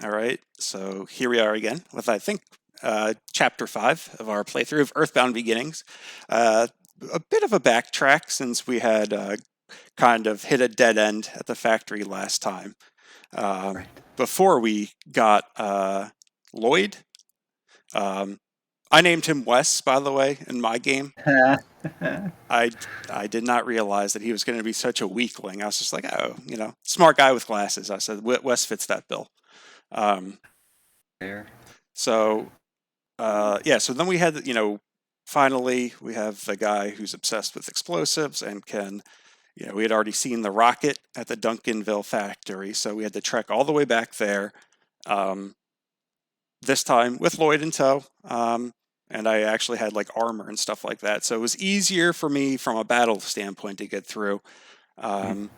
All right, so here we are again with, I think, chapter 5 of our playthrough of Earthbound Beginnings. Uh, a bit of a backtrack since we had kind of hit a dead end at the factory last time. Um, Right. Before we got Lloyd, um, I named him Wes, by the way, in my game. I I did not realize that he was going to be such a weakling. I was just like, oh, smart guy with glasses. I said, Wes fits that bill. Um, There. so yeah, so then we had, finally we have the guy who's obsessed with explosives and can, we had already seen the rocket at the Duncanville factory, so we had to trek all the way back there. Um, this time with Lloyd in tow. And I actually had like armor and stuff like that, so it was easier for me from a battle standpoint to get through. Mhm. Um,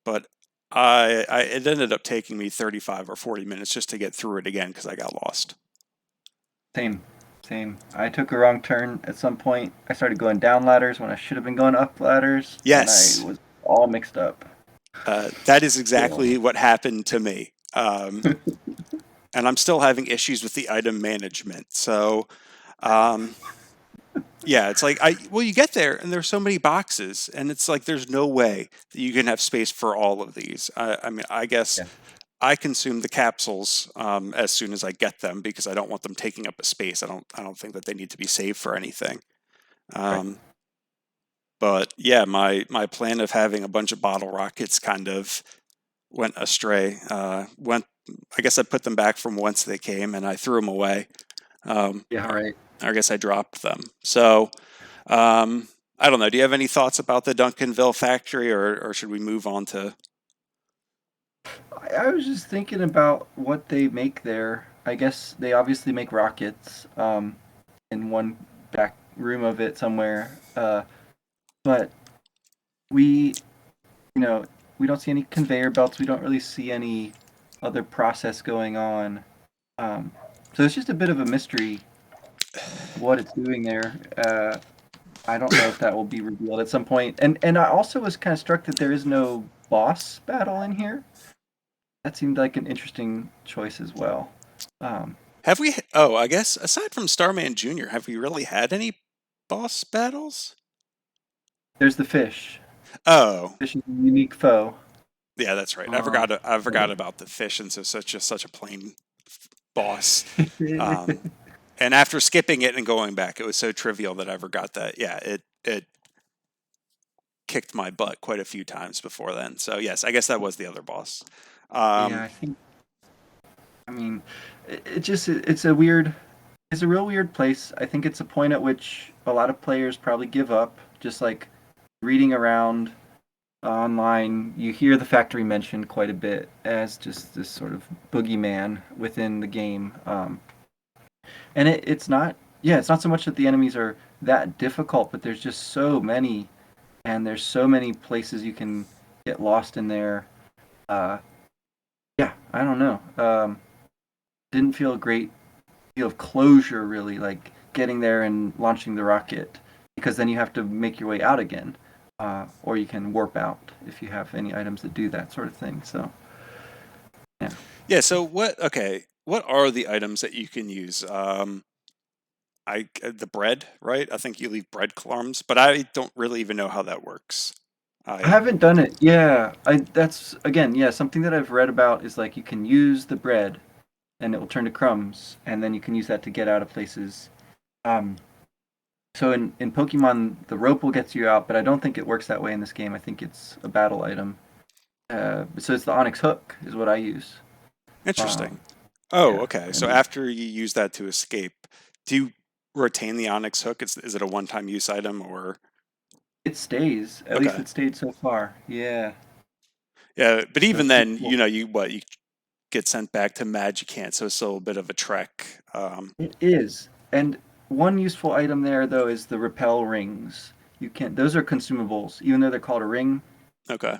but I it ended up taking me 35 or 40 minutes just to get through it again because I got lost. Same. Same. I took a wrong turn at some point. I started going down ladders when I should have been going up ladders, and I Yes, was all mixed up. that is So, exactly what happened to me. And I'm still having issues with the item management. So, um, yeah, it's like you get there and there's so many boxes, and it's like there's no way that you can have space for all of these. I mean, I guess yeah, I consume the capsules as soon as I get them because I don't want them taking up a space. I don't think that they need to be saved for anything. right. Um, but yeah, my plan of having a bunch of bottle rockets kind of went astray. Went I guess I put them back from whence they came, and I threw them away. Um, Yeah, right. I guess I dropped them. So I don't know. Do you have any thoughts about the Duncanville factory, or should we move on to? I was just thinking about what they make there. I guess they obviously make rockets in one back room of it somewhere. But we, you know, we don't see any conveyor belts. We don't really see any other process going on. Um, so it's just a bit of a mystery what it's doing there. I don't know if that will be revealed at some point. And I also was kind of struck that there is no boss battle in here. That seemed like an interesting choice as well. Um, Have we? Oh, I guess aside from Starman Jr., have we really had any boss battles? there's the fish. Oh, Fish is a unique foe. yeah, that's right. Um, I forgot about the fish, and so such a plain boss. Um, and after skipping it and going back, it was so trivial that I forgot that. Yeah, it kicked my butt quite a few times before then. So yes, I guess that was the other boss. yeah, Um, I think. I mean, it's a weird. It's a real weird place. I think it's a point at which a lot of players probably give up. Just like reading around online, you hear the factory mentioned quite a bit as just this sort of boogeyman within the game. And it's not, yeah, it's not so much that the enemies are that difficult, but there's just so many, and there's so many places you can get lost in there. Uh, yeah, I don't know. Didn't feel a great deal of closure, really, like getting there and launching the rocket, because then you have to make your way out again. Or you can warp out if you have any items that do that sort of thing. So, yeah. yeah. So what? Okay, what are the items that you can use? The bread, right? I think you leave breadcrumbs, but I don't really even know how that works. I I haven't done it. Yeah, I that's again, yeah, something that I've read about is like you can use the bread and it will turn to crumbs, and then you can use that to get out of places. Um, so in Pokemon, the rope will get you out, but I don't think it works that way in this game. I think it's a battle item. So it's the Onyx hook is what I use. Interesting. Um, Oh, yeah, okay. So and after you use that to escape, do you retain the onyx hook? Is it a one-time use item or? it stays. At least Okay. it stayed so far. Yeah. Yeah, but So even it's pretty then, cool. you get sent back to Magicant, so it's still a bit of a trek. It is. And one useful item there though is the repel rings. You can those are consumables. Even though they're called a ring, Okay.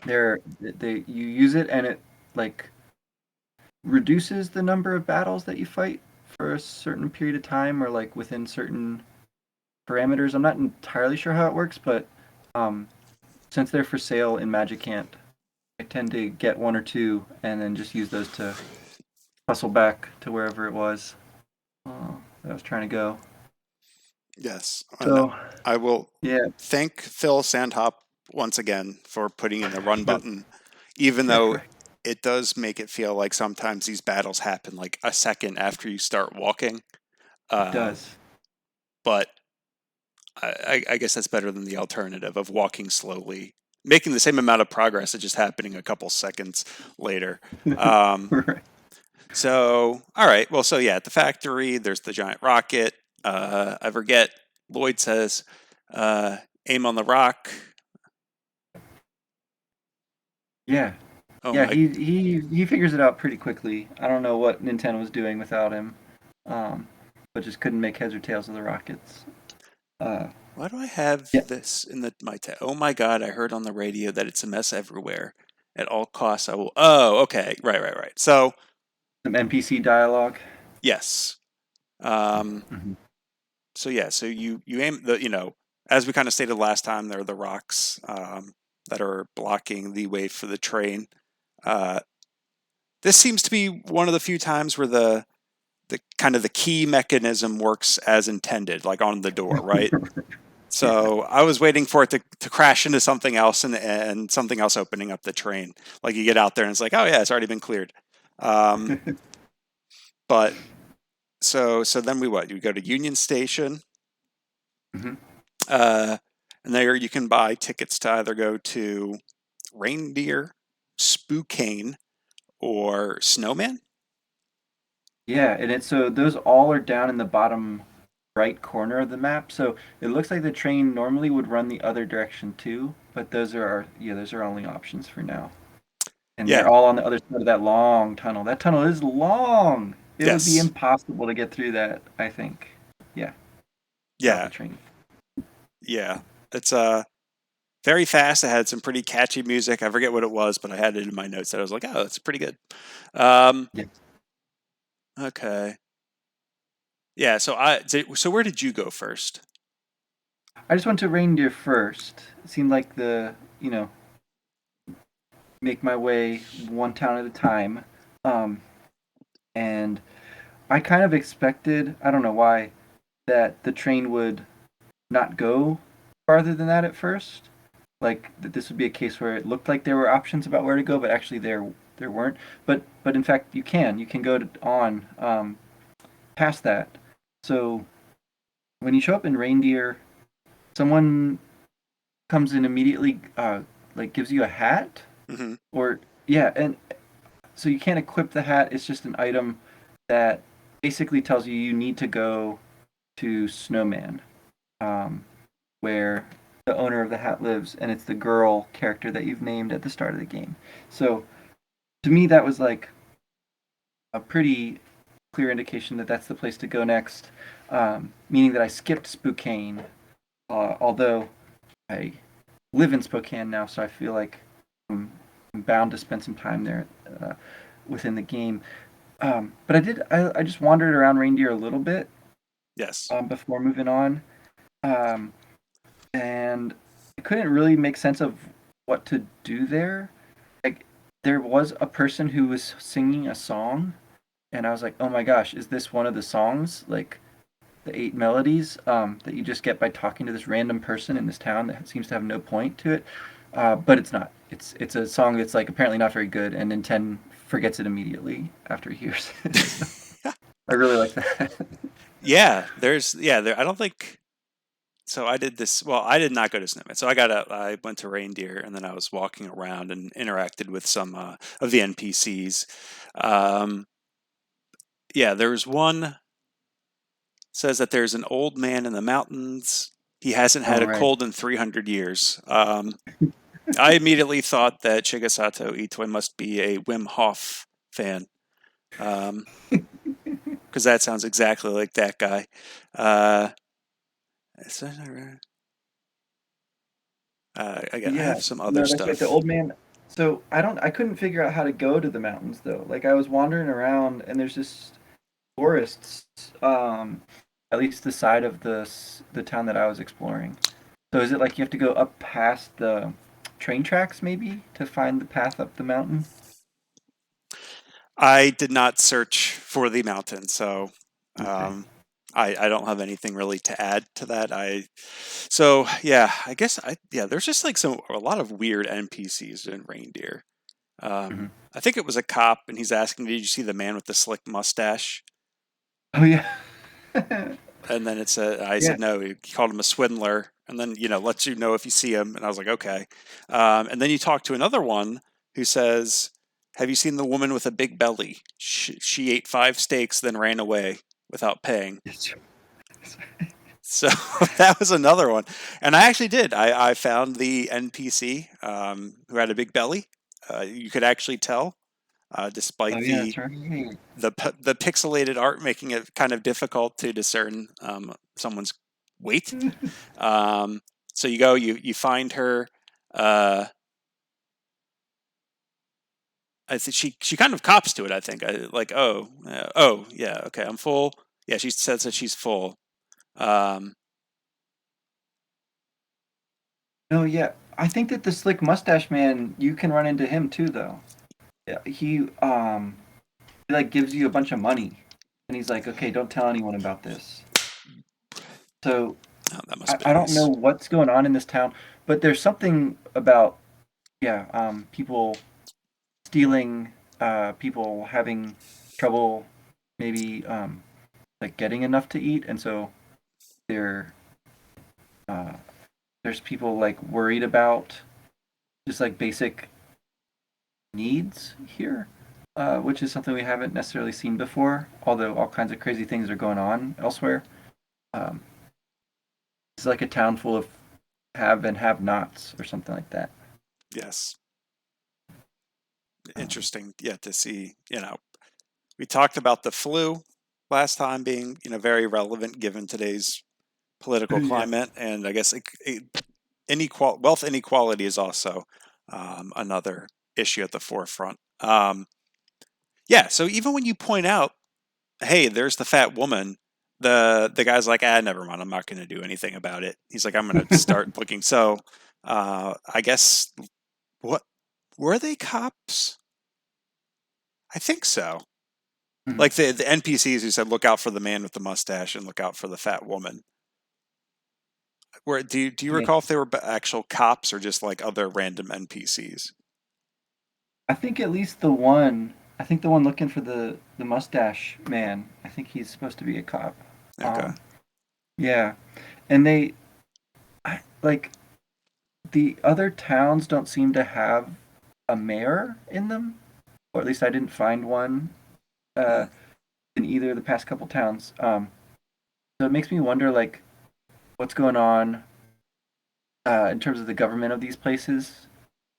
they you use it and it like reduces the number of battles that you fight for a certain period of time or like within certain parameters. I'm not entirely sure how it works, but um since they're for sale in Magicant, I tend to get one or two and then just use those to hustle back to wherever it was that I was trying to go. Yes, and So I will yeah, thank Phil Sandhop once again for putting in the run the, button, even yeah, though right. it does make it feel like sometimes these battles happen like a second after you start walking. It Uh, does. but I guess that's better than the alternative of walking slowly, making the same amount of progress, it's just happening a couple seconds later. Um, Right. so, all right. Well, so yeah, at the factory, there's the giant rocket. I forget. Lloyd says, uh, aim on the rock. Yeah, Oh yeah. my, He figures it out pretty quickly. I don't know what Nintendo was doing without him, um, but just couldn't make heads or tails of the Rockets. Uh, why do I have yeah, this in oh my God, I heard on the radio that it's a mess everywhere. At all costs, I will. Oh, okay. Right, right, right. So, some NPC dialogue. yes. Um, Hmm. so yeah, so you aim the as we kind of stated last time, there are the rocks that are blocking the way for the train. Uh, this seems to be one of the few times where the kind of the key mechanism works as intended, like on the door, right? Yeah. So I was waiting for it to crash into something else and something else opening up the train. Like you get out there and it's like, oh yeah, it's already been cleared. Um, but so then we what? You go to Union Station. Hmm. Uh, and there you can buy tickets to either go to Reindeer, Spokane, or Snowman. Yeah, and it's so those all are down in the bottom right corner of the map. So it looks like the train normally would run the other direction too, but those are only options for now. And they're Yeah. all on the other side of that long tunnel. That tunnel is long. It would be Yes. impossible to get through that, I think. Yeah, without the Yeah. train. Yeah. It's very fast. It had some pretty catchy music. I forget what it was, but I had it in my notes that I was like, oh, that's pretty good. Um, Yeah. okay. Yeah. So where did you go first? I just went to reindeer first. It seemed like make my way one town at a time. Um, and I kind of expected, I don't know why, that the train would not go farther than that at first. Like that this would be a case where it looked like there were options about where to go, but actually there weren't. But in fact you can go on past that. So when you show up in reindeer, someone comes in immediately, like gives you a hat, Hmm. or yeah, and so you can't equip the hat. It's just an item that basically tells you you need to go to Snowman, um, where the owner of the hat lives, and it's the girl character that you've named at the start of the game. So to me, that was like a pretty clear indication that that's the place to go next. Meaning that I skipped Spokane, although I live in Spokane now, so I feel like I'm bound to spend some time there uh, within the game. But I just wandered around Reindeer a little bit Yes. before moving on. Um, and I couldn't really make sense of what to do there. Like there was a person who was singing a song, and I was like, "Oh my gosh, is this one of the songs like the eight melodies that you just get by talking to this random person in this town that seems to have no point to it?" But it's not. It's a song that's like apparently not very good, and Nintendo forgets it immediately after he hears it. So I really like that. Yeah. There. I don't think. So I did this. Well, I did not go to Snowman. So I went to Reindeer, and then I was walking around and interacted with some of the NPCs. Um, yeah, there's one says that there's an old man in the mountains. He hasn't Oh had a right. cold in 300 years. I immediately thought that Shigesato Itoi must be a Wim Hof fan, because that sounds exactly like that guy. Uh, I Yeah, have some other no, that's right. The stuff. old man. So I couldn't figure out how to go to the mountains though. Like I was wandering around and there's just forests, at least the side of the town that I was exploring. So is it like you have to go up past the train tracks maybe to find the path up the mountain? I did not search for the mountain, so Okay. um, I don't have anything really to add to that. So yeah, I guess yeah, there's just like a lot of weird NPCs in Reindeer. Hmm. I think it was a cop, and he's asking, "Did you see the man with the slick mustache?" Oh yeah. And then I Yeah. said no. He called him a swindler, and then lets you know if you see him. And I was like, okay. And then you talk to another one who says, "Have you seen the woman with a big belly? She ate 5 steaks, then ran away without paying." Yes. So that was another one, and I actually did. I found the NPC who had a big belly. You could actually tell, Oh despite yeah, that's right. the pixelated art making it kind of difficult to discern someone's weight. Um, so you find her. Uh, I think she kind of cops to it. I think like, oh yeah, okay, I'm full. Yeah, she says that she's full. Um, No, yeah. I think that the slick mustache man, you can run into him too, though. Yeah, he like gives you a bunch of money, and he's like, okay, don't tell anyone about this. So oh, that must I, have I been don't know nice. what's going on in this town, but there's something about people stealing, people having trouble, maybe like getting enough to eat, and so there uh, there's people like worried about just like basic needs here, which is something we haven't necessarily seen before. Although all kinds of crazy things are going on elsewhere. Um, it's like a town full of have and have nots or something like that. Yes, Um, interesting. Yeah, to see. We talked about the flu last time being very relevant given today's political yeah. climate, and I guess wealth inequality is also another issue at the forefront. Yeah, so even when you point out, "Hey, there's the fat woman," the guy's like, "Ah, never mind. I'm not going to do anything about it." He's like, "I'm going to start looking." So, I guess what were they cops? I think so. Mhm. Like the NPCs who said, "Look out for the man with the mustache and look out for the fat woman." Where do you Yeah. recall if they were actual cops or just like other random NPCs? I think at least the one. I think the one looking for the mustache man. I think he's supposed to be a cop. Okay. Yeah, and like the other towns don't seem to have a mayor in them, or at least I didn't find one uh, Hmm. in either of the past couple towns. So it makes me wonder, like, what's going on in terms of the government of these places.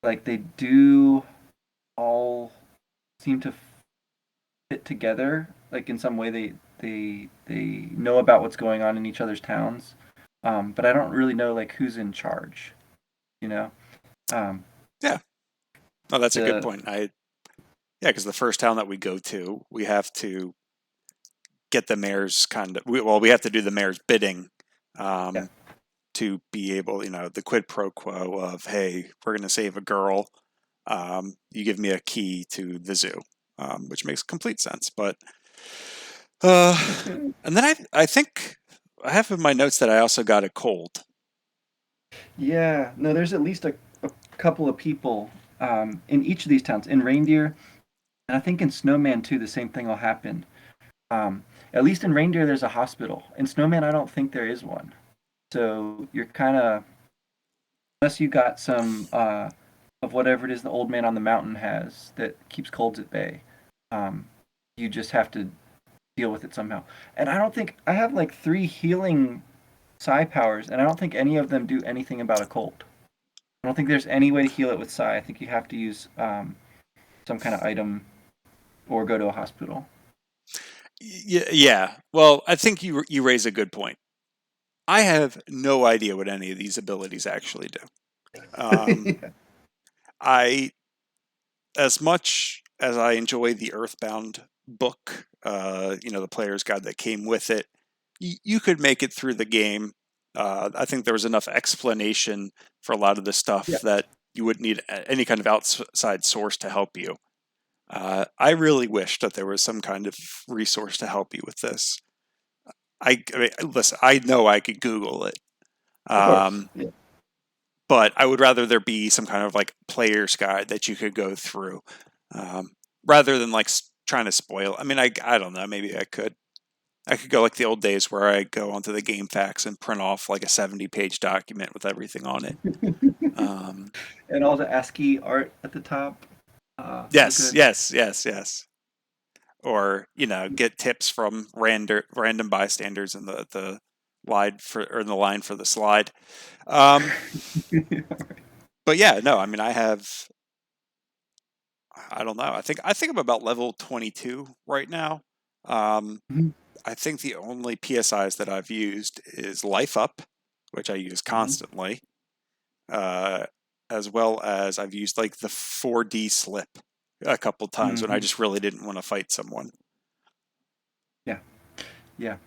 Like, they do all seem to fit together. Like, in some way, they know about what's going on in each other's towns. But I don't really know like who's in charge. You know, um, Yeah. Oh, that's a good the point. Yeah, because the first town that we go to, we have to get the mayor's we have to do the mayor's bidding yeah. um, to be able, the quid pro quo of, hey, we're going to save a girl. You give me a key to the zoo, which makes complete sense. But uh, and then I think I have in my notes that I also got a cold. Yeah, no, there's at least a couple of people in each of these towns. In Reindeer, and I think in Snowman too, the same thing will happen. At least in Reindeer, there's a hospital. In Snowman, I don't think there is one. So you're kind of, unless you got some of whatever it is the old man on the mountain has that keeps colds at bay, um, you just have to deal with it somehow. And I don't think I have like three healing psi powers, and I don't think any of them do anything about a cold. I don't think there's any way to heal it with psi. I think you have to use some kind of item or go to a hospital. Yeah, yeah. Well, I think you raise a good point. I have no idea what any of these abilities actually do. Um, I as much as I enjoy the Earthbound book, the player's guide that came with it, you could make it through the game. I think there was enough explanation for a lot of the Yeah. stuff that you wouldn't need any kind of outside source to help you. I really wish that there was some kind of resource to help you with this. I mean, listen, I know I could Google it, Of course. um, Yeah. but I would rather there be some kind of like player's guide that you could go through, um, rather than like trying to spoil. I mean, I don't know. Maybe I could. I could go like the old days where I go onto the game facts and print off like a 70-page document with everything on it. Um, And all the ASCII art at the top. So yes, good. yes, yes, yes. Or get tips from random bystanders in the line for the slide. Um, but yeah, no, I mean, I don't know. I think I'm about level 22 right now. Um, Mhm, I think the only PSIs that I've used is Life Up, which I use mhm, constantly, uh, as well as I've used like the 4D slip a couple times when I mhm. just really didn't want to fight someone. Yeah, yeah.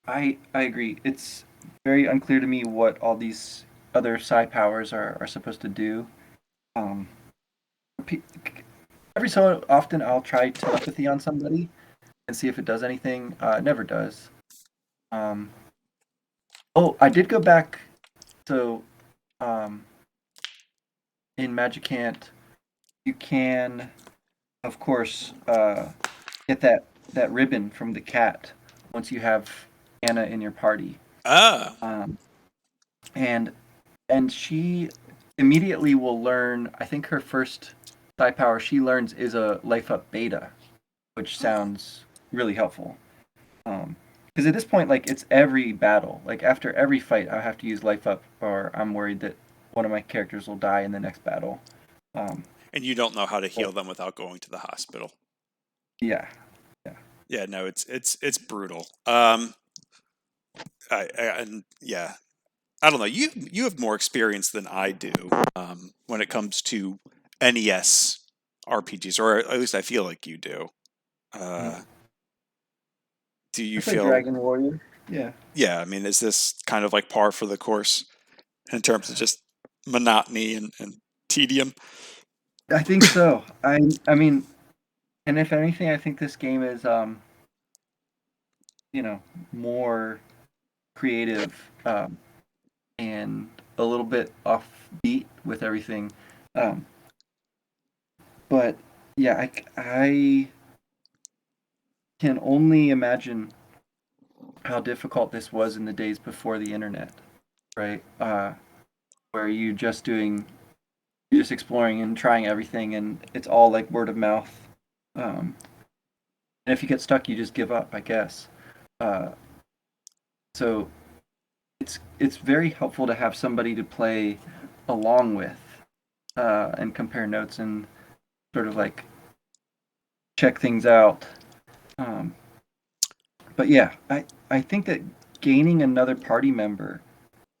I agree. It's very unclear to me what all these other psi powers are supposed to do. Um, pe- every so often I'll try telepathy on somebody and see if it does anything. It never does. Um, oh, I did go back. So um, in Magicant, you can, of course, get that ribbon from the cat once you have Anna in your party. Ah, Um, and she immediately will learn. I think her first psi power she learns is a life up beta, which oh. sounds really helpful. Because at this point, like it's every battle. Like after every fight, I have to use life up, or I'm worried that one of my characters will die in the next battle. Um, And you don't know how to but heal them without going to the hospital. yeah, yeah. Yeah, no, it's brutal. And yeah, I don't know. You have more experience than I do when it comes to NES RPGs, or at least I feel like you do. Mhm. Uh, do I you play feel? Dragon Warrior. Yeah, Yeah, I mean, is this kind of like par for the course in terms of just monotony and tedium? I think so. I mean, and if anything, I think this game is you know, more creative and a little bit offbeat with everything. Um, but yeah, I can only imagine how difficult this was in the days before the internet, right? Where you're just exploring and trying everything, and it's all like word of mouth. Um, and if you get stuck, you just give up, I guess. Uh, so it's very helpful to have somebody to play along with and compare notes and sort of like check things out. Um, but yeah, I think that gaining another party member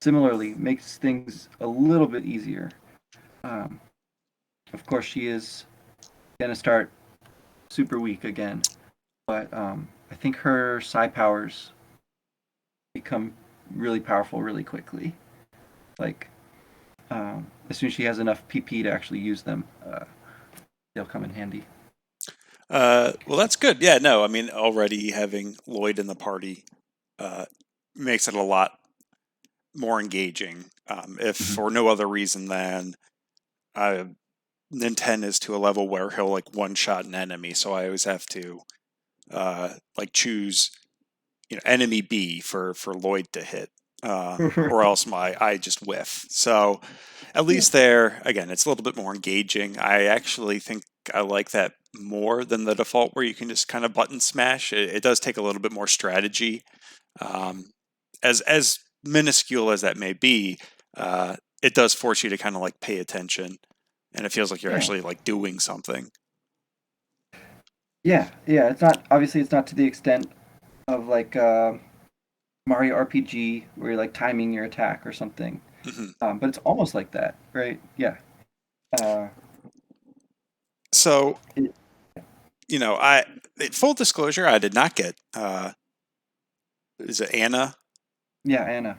similarly makes things a little bit easier. Um, of course, she is going to start super weak again, but I think her psi powers become really powerful really quickly. Like as soon as she has enough PP to actually use them, they'll come in handy. Well, that's good. Yeah, no, I mean, already having Lloyd in the party uh, makes it a lot more engaging. If Mm-hmm. for no other reason than uh, Ninten is to a level where he'll like one shot an enemy, so I always have to like choose enemy B for Lloyd to hit, or else my I just whiff. So at Yeah. least there again, it's a little bit more engaging. I actually think I like that more than the default where you can just kind of button smash. It does take a little bit more strategy, um, as minuscule as that may be. It does force you to kind of like pay attention, and it feels like you're Yeah. actually like doing something. Yeah. Yeah. It's not obviously it's not to the extent of like Mario RPG where you're like timing your attack or something. Mhm. But it's almost like that, right? Yeah. Uh, So it, I full disclosure, I did not get is it Anna? yeah, Anna.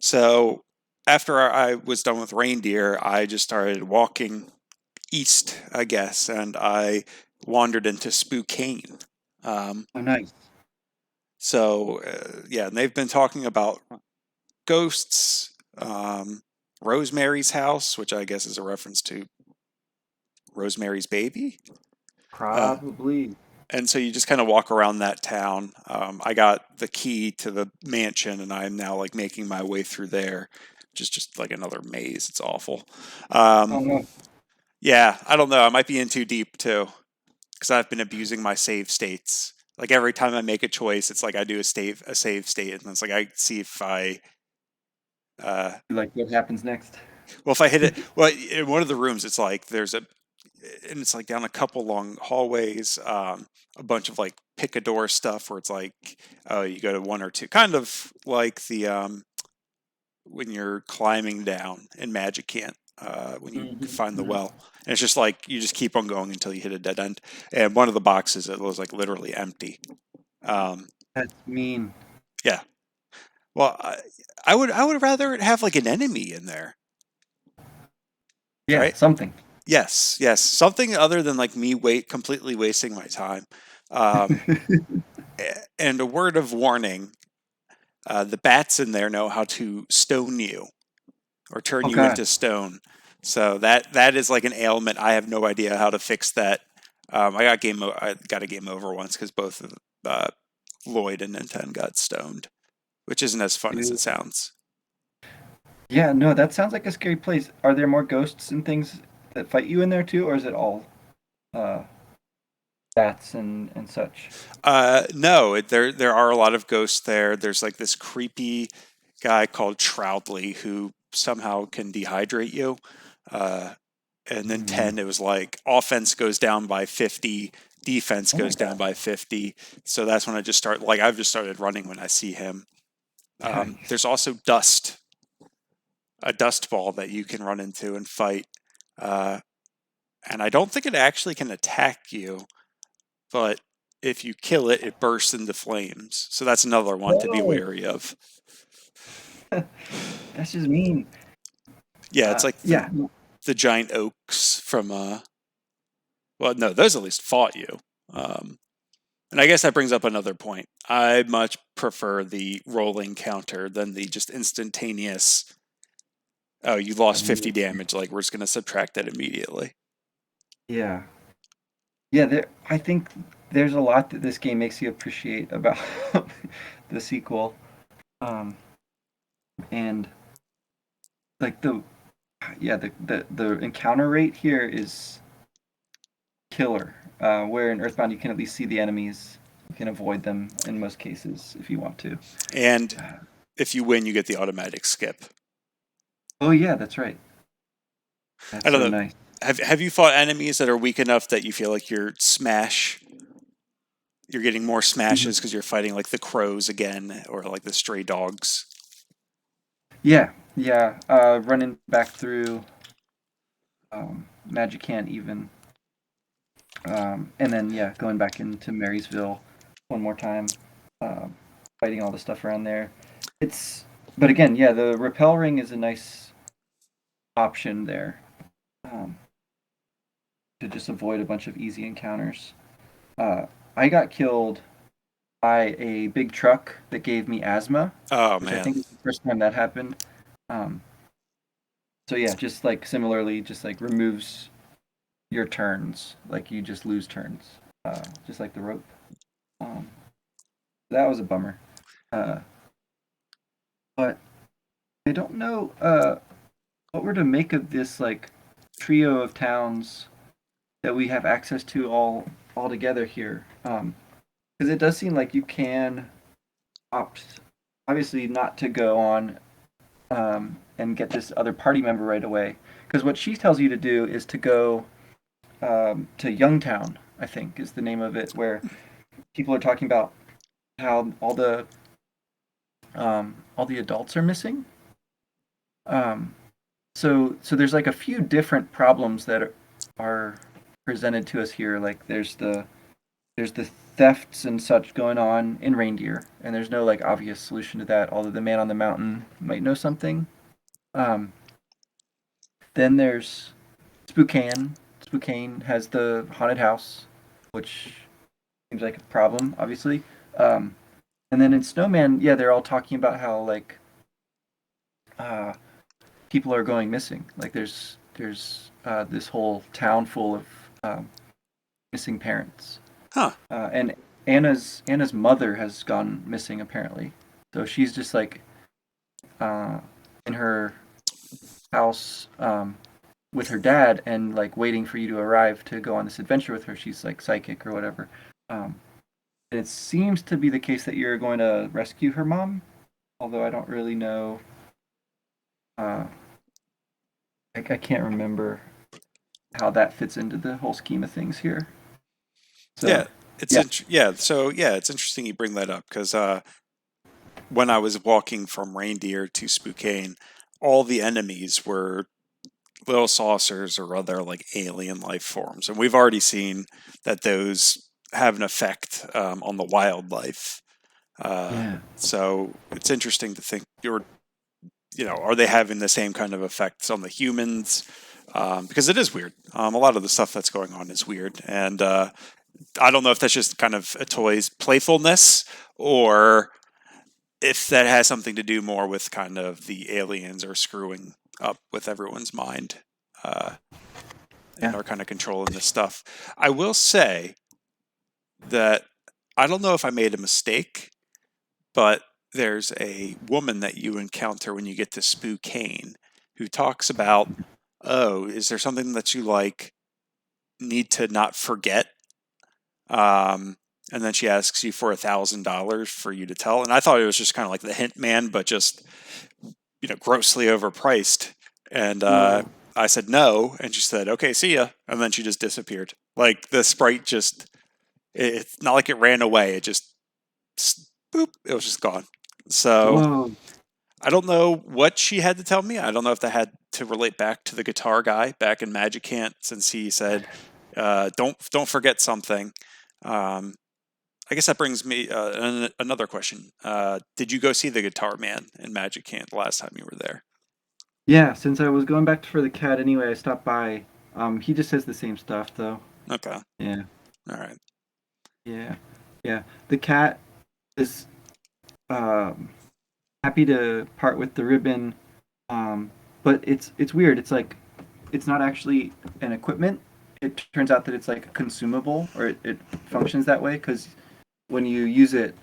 So after I was done with reindeer, I just started walking east, I guess, and I wandered into Spokane. Um, Oh, nice. yeah, and they've been talking about ghosts, Rosemary's House, which I guess is a reference to Rosemary's Baby. Uh, Probably. and so you just kind of walk around that town. I got the key to the mansion, and I'm now like making my way through there, which is just like another maze. It's awful. Oh Um, no. yeah, I don't know. I might be in too deep too, because I've been abusing my save states. Like every time I make a choice, it's like I do a save state, and it's like I see if I uh, Like what happens next? well, if I hit it, well, in one of the rooms, it's like and it's like down a couple long hallways, a bunch of like pick a door stuff where it's like, oh, you go to one or two, kind of like the when you're climbing down in Magic Can't, when you Hmm. find the Hmm. well, and it's just like you just keep on going until you hit a dead end. And one of the boxes it was like literally empty. Um, That's mean. yeah, well, I would rather have like an enemy in there, Yeah, right? something. Yes, yes, something other than like me completely wasting my time. Um, and a word of warning: the bats in there know how to stone you or turn Oh you God. into stone. So that is like an ailment. I have no idea how to fix that. I got a game over once because both of uh, Lloyd and Nintendo got stoned, which isn't as fun as it Ew. sounds. Yeah, no, that sounds like a scary place. Are there more ghosts and things that fight you in there too, or is it all uh bats and such? No, there are a lot of ghosts there. There's like this creepy guy called Troudley who somehow can dehydrate you. Uh, and then Mm. 10, it was like offense goes down by 50, defense Oh my goes down God. by 50. So that's when I just start like I've just started running when I see him. There's Yikes. also a dust ball that you can run into and fight. Uh, and I don't think it actually can attack you, but if you kill it, it bursts into flames. So that's another one to be Oh, wary of. that's just mean. Yeah, it's like Yeah. the giant oaks from well, no, those at least fought you. Um, and I guess that brings up another point. I much prefer the rolling counter than the just instantaneous, oh, you lost 50 damage, like we're just going to subtract that immediately. Yeah. Yeah, I think there's a lot that this game makes you appreciate about the sequel. Um, and like the encounter rate here is killer. Where in Earthbound you can at least see the enemies, you can avoid them in most cases if you want to. And Uh, if you win, you get the automatic skip. oh yeah, that's right. I That's don't so know. nice. Have you fought enemies that are weak enough that you feel like you're getting more Mhm. smashes because you're fighting like the crows again or like the stray dogs? Yeah, yeah. Running back through Magic Can't even, and then yeah, going back into Marysville one more time, um, fighting all the stuff around there. It's but again, yeah, the repel ring is a nice option there um, to just avoid a bunch of easy encounters. Uh, I got killed by a big truck that gave me asthma, Oh which I man. think is the first time that happened. Um, so yeah, just like similarly, just like removes your turns, like you just lose turns, just like the rope. Um, that was a bummer. Uh, but I don't know what we're to make of this like trio of towns that we have access to all together here. Because it does seem like you can opt, obviously, not to go on and get this other party member right away. Because what she tells you to do is to go to Youngtown, I think is the name of it, where people are talking about how all the adults are missing. Um, so there's like a few different problems that are presented to us here. Like there's the thefts and such going on in Reindeer, and there's no like obvious solution to that. Although the man on the mountain might know something. Um, then there's Spokane. Spokane has the haunted house. which seems like a problem, obviously. Um, and then in Snowman, yeah, they're all talking about how like uh, people are going missing. Like there's this whole town full of missing parents, Huh. and Anna's mother has gone missing apparently. So she's just like uh, in her house with her dad and like waiting for you to arrive to go on this adventure with her. She's like psychic or whatever. Um, and it seems to be the case that you're going to rescue her mom, although I don't really know. Uh, I can't remember how that fits into the whole scheme of things here. Yeah. So, yeah, Yeah. So yeah, it's interesting you bring that up because when I was walking from Reindeer to Spokane, all the enemies were little saucers or other like alien life forms, and we've already seen that those have an effect on the wildlife. yeah, So it's interesting to think, are they having the same kind of effects on the humans? Because it is weird. A lot of the stuff that's going on is weird, and I don't know if that's just kind of a toy's playfulness or if that has something to do more with kind of the aliens are screwing up with everyone's mind uh, and yeah. are kind of controlling this stuff. I will say that I don't know if I made a mistake, but there's a woman that you encounter when you get to Spokane who talks about, oh, is there something that you like need to not forget? Um, and then she asks you for $1,000 for you to tell. And I thought it was just kind of like the hint man, but just grossly overpriced. And Whoa. I said no, and she said, "Okay, see ya." And then she just disappeared. Like the sprite just, it's not like it ran away. It just, boop, it was just gone. So Whoa. I don't know what she had to tell me. I don't know if that had to relate back to the guitar guy back in Magic Camp, since he said, "Don't forget something." Um, I guess that brings me another question. Did you go see the Guitar Man in Magic Camp the last time you were there? Yeah, since I was going back for the cat anyway, I stopped by. He just says the same stuff though. Okay, Yeah, all right, yeah, yeah. The cat is um, happy to part with the ribbon, um, but it's weird. It's like it's not actually an equipment. It turns out that it's like a consumable, or it functions that way because when you use it,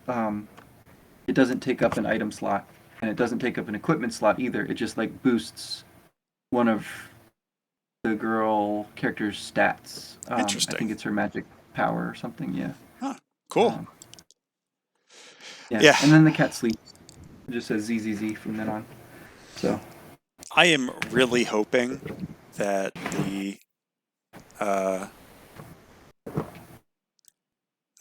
it doesn't take up an item slot, and it doesn't take up an equipment slot either. It just like boosts one of the girl character's stats. I interesting. think it's her magic power or something. Yeah. Huh, cool. Um, yeah. Yeah, And then the cat sleeps. It just says ZZZ from then on. So. I am really hoping that uh,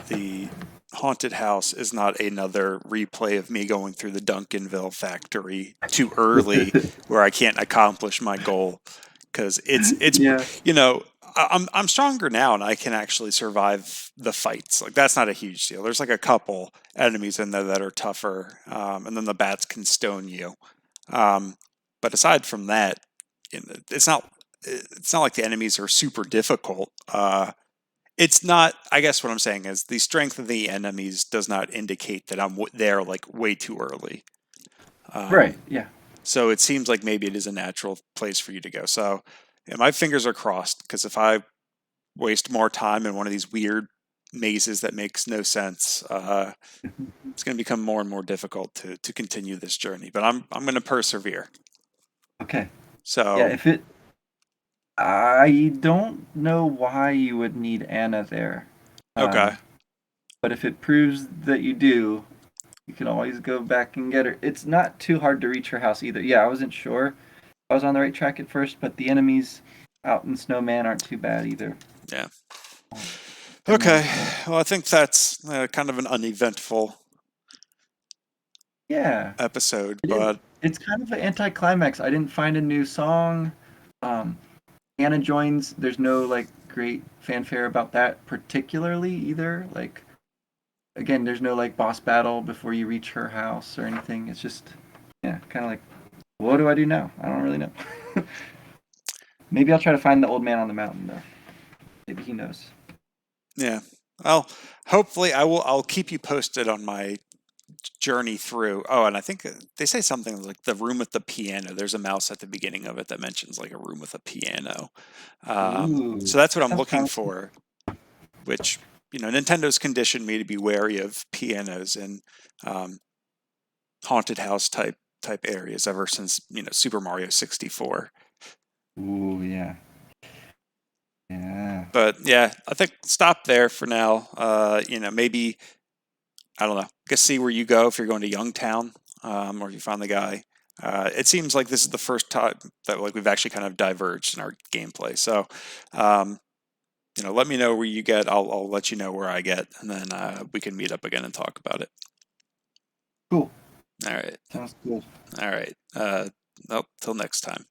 the haunted house is not another replay of me going through the Duncanville factory too early, where I can't accomplish my goal. Because it's Yeah. I'm stronger now and I can actually survive the fights. Like that's not a huge deal. There's like a couple enemies in there that are tougher, and then the bats can stone you. Um, but aside from that, it's not like the enemies are super difficult. It's not. I guess what I'm saying is the strength of the enemies does not indicate that I'm there like way too early. Right. Um, Yeah. so it seems like maybe it is a natural place for you to go. So yeah, my fingers are crossed because if I waste more time in one of these weird mazes that makes no sense, it's going to become more and more difficult to continue this journey. But I'm going to persevere. Okay. Yeah. So If it, I don't know why you would need Anna there. okay, Um, but if it proves that you do, you can always go back and get her. It's not too hard to reach her house either. Yeah, I wasn't sure I was on the right track at first, but the enemies out in Snowman aren't too bad either. yeah, They're okay. manageable. Well, I think that's kind of an uneventful Yeah, episode, it is. but It's kind of an anticlimax. I didn't find a new song. Um, Anna joins. There's no like great fanfare about that particularly either. Like again, there's no like boss battle before you reach her house or anything. It's just yeah, kind of like what do I do now? I don't really know. Maybe I'll try to find the old man on the mountain though. Maybe he knows. yeah. Well, hopefully I'll keep you posted on my journey through. Oh, and I think they say something like the room with the piano. There's a mouse at the beginning of it that mentions like a room with a piano. Ooh, So that's what that I'm sounds looking promising. for, which, Nintendo's conditioned me to be wary of pianos in um, haunted house type areas ever since, Super Mario 64. Ooh, yeah, yeah. But yeah, I think stop there for now. Maybe, I don't know. Guess see where you go if you're going to Youngtown, or if you find the guy. It seems like this is the first time that like we've actually kind of diverged in our gameplay. So, um, let me know where you get. I'll let you know where I get, and then we can meet up again and talk about it. Cool. All right. Sounds good. All right. Nope. Till next time.